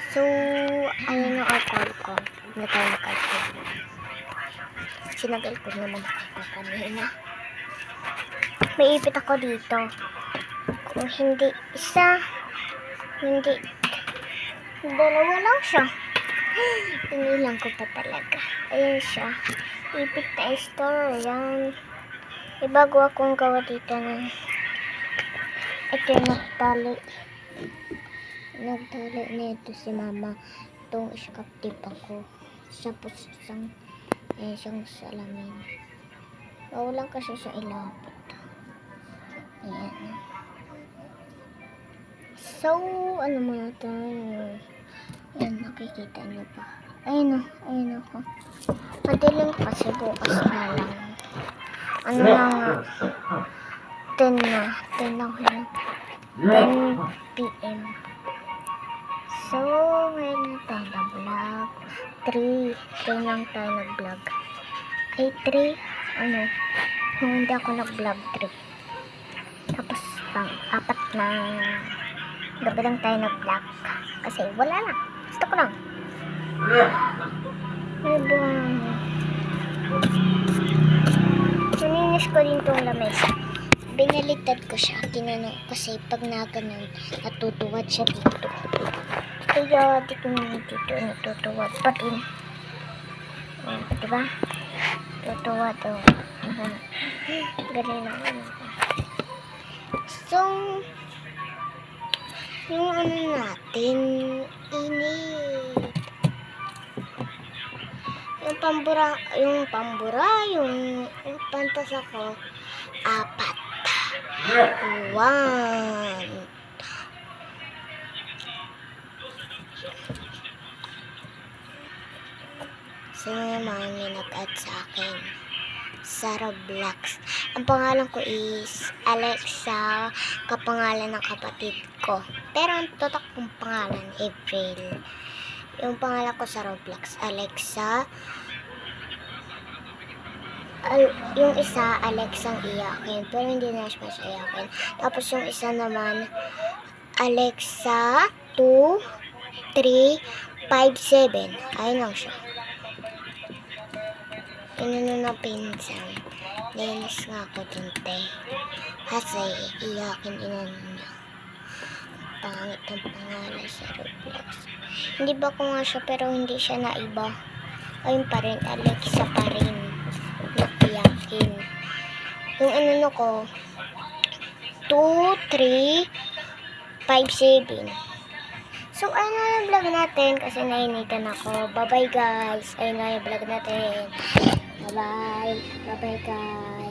So, ayun yung alcohol ko. Na tayo nag-alcohol. Sinagal ko naman ako kanina. May ipit ako dito. Kung hindi isa, hindi dalawa lang siya. Inilang ko pa talaga. Ayan siya. Ipit na store. Ayan. May bago akong gawa dito ng ito yung nagtali nito si mama. Itong iskaptip ako. Tapos isang salamin. Wala kasi sa ilapit. Ayan. So, ano muna tayo? Ayan, nakikita niyo pa. Ayun ako. Madilim kasi bukas na lang. Ano na nga? 10 ako yun. 10 PM. So, ngayon na tayo nag-vlog. 3 lang tayo nag-vlog. Ay, 3? Ano? Kung hindi ako nag-vlog, 3. Tapos, pang-4 na gabi lang tayo nag-vlog. Kasi wala na. Gusto ko lang. Ay, buwan. Naninis ko din itong lamesa. Binaliktad ko siya. Tinanong kasi pag naganon, natutuwad siya dito. Kaya di ko naman dito natutuwad pa din. Diba? Tutuwad o. Galing naman. So, yung ano natin, init. Yung pantas ako, 4. 1. Sino naman may nag-add sa akin sa Roblox? Ang pangalan ko is Alexa, kapangalan ng kapatid ko. Pero ang totoong kong pangalan, April. Yung pangalan ko sa Roblox, Alexa. Yung isa, Alexang iyakin. Pero hindi na siya iyakin. Tapos yung isa naman, Alexa 2, 3, 5, 7. Ayun lang siya. Inano na pinsan. Nainis nga ako dun, te. Kasi iyakin inano niya. Pangit ang pangalan sa Roblox. Hindi ba ko nga siya pero hindi siya naiba. Ayun pa rin, Alexa pa rin. Iyakin. Yung ano ko, 2, 3, 5, 7. So, ayun na yung vlog natin kasi nainitan ako. Bye-bye guys. Ayun na yung vlog natin. Bye-bye. Bye-bye guys.